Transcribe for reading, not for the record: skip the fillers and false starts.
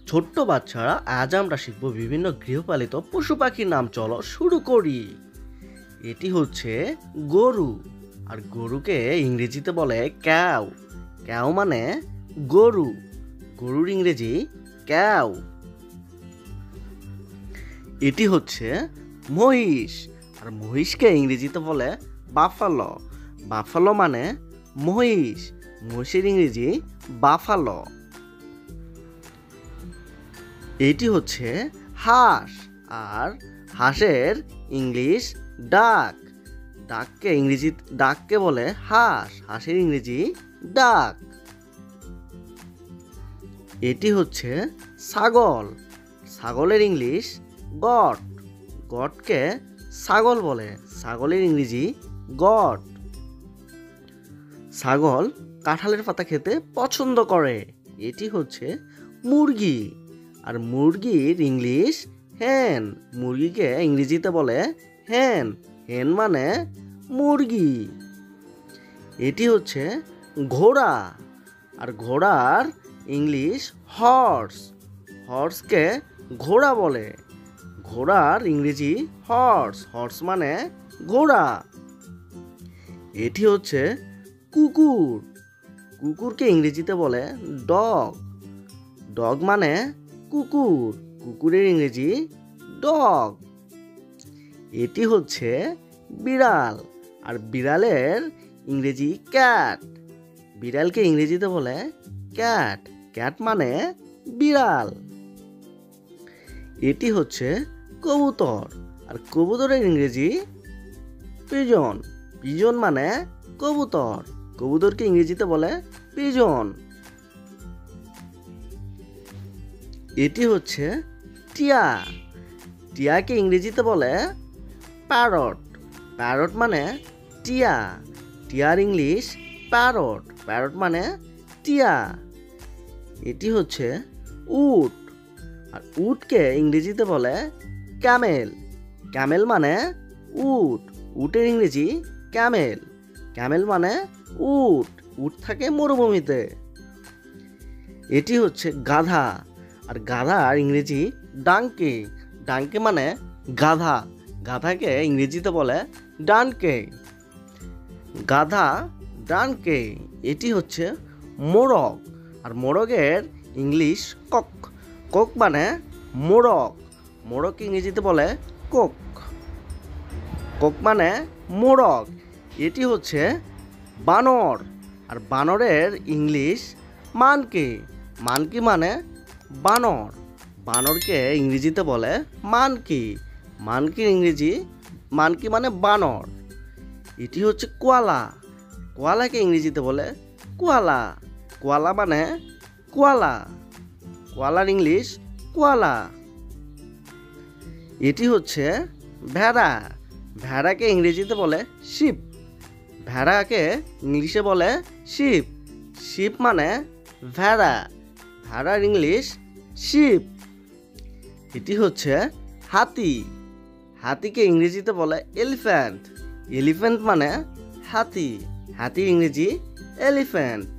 ছোট্ট বাচ্চারা, আজ আমরা শিখব বিভিন্ন গৃহপালিত পশু পাখির নাম। চলো শুরু করি। এটি হচ্ছে গরু, আর গরুকে ইংরেজিতে বলে ক্যাও। ক্যাও মানে গরু, গরুর ইংরেজি ক্যাও। এটি হচ্ছে মহিষ, আর মহিষকে ইংরেজিতে বলে বাফালো। বাফালো মানে মহিষ, মহিষের ইংরেজি বাফালো। এটি হচ্ছে হাঁস, আর হাঁসের ইংলিশ ডাক। ডাককে বলে হাঁস, হাঁসের ইংরেজি ডাক। এটি হচ্ছে ছাগল, ছাগলের ইংলিশ গট। গটকে ছাগল বলে, ছাগলের ইংরেজি গট। ছাগল কাঁঠালের পাতা খেতে পছন্দ করে। এটি হচ্ছে মুরগি, আর মুরগির ইংলিশ হেন। মুরগিকে ইংরেজিতে বলে হেন, হেন মানে মুরগি। এটি হচ্ছে ঘোড়া, আর ঘোড়ার ইংলিশ হর্স। হর্সকে ঘোড়া বলে, ঘোড়ার ইংরেজি হর্স, হর্স মানে ঘোড়া। এটি হচ্ছে কুকুর, কুকুরকে ইংরেজিতে বলে ডগ। ডগ মানে কুকুর, কুকুরের ইংরেজি ডগ। এটি হচ্ছে বিড়াল, আর বিড়ালের ইংরেজি ক্যাট। বিড়ালকে ইংরেজিতে বলে ক্যাট, ক্যাট মানে বিড়াল। এটি হচ্ছে কবুতর, আর কবুতরের ইংরেজি পিজন। পিজন মানে কবুতর, কবুতরকে ইংরেজিতে বলে পিজন। এটি হচ্ছে টিয়া, টিয়াকে ইংরেজিতে বলে প্যারট। প্যারট মানে টিয়া, টিয়ার ইংলিশ প্যারট, প্যারট মানে টিয়া। এটি হচ্ছে উট, আর উটকে ইংরেজিতে বলে ক্যামেল। ক্যামেল মানে উট, উটের ইংরেজি ক্যামেল। ক্যামেল মানে উট, উট থাকে মরুভূমিতে। এটি হচ্ছে গাধা, আর গাধার ইংরেজি ডাঙ্কি। ডাঙ্কি মানে গাধা, গাধাকে ইংরেজিতে বলে ডানকে। গাধা ডানকে। এটি হচ্ছে মোরগ, আর মোরগের ইংলিশ কক। কক মানে মোরগ, মোরগকে ইংরেজিতে বলে কোক। কোক মানে মোরগ। এটি হচ্ছে বানর, আর বানরের ইংলিশ মানকি। মানকি মানে বানর, বানরকে ইংরেজিতে বলে মানকি। মানকির ইংরেজি মানকি মানে বানর। এটি হচ্ছে কোয়ালা, কোয়ালাকে ইংরেজিতে বলে কোয়ালা। কোয়ালা মানে কোয়ালা, কোয়ালার ইংলিশ কোয়ালা। এটি হচ্ছে ভেড়া, ভেড়াকে ইংরেজিতে বলে শিপ। ভেড়াকে ইংলিশে বলে শিপ। শিপ মানে ভেড়া, ভেড়ার ইংলিশ শিপ। এটি হচ্ছে হাতি, হাতিকে ইংরেজিতে বলে এলিফ্যান্ট। এলিফ্যান্ট মানে হাতি, হাতির ইংরেজি এলিফ্যান্ট।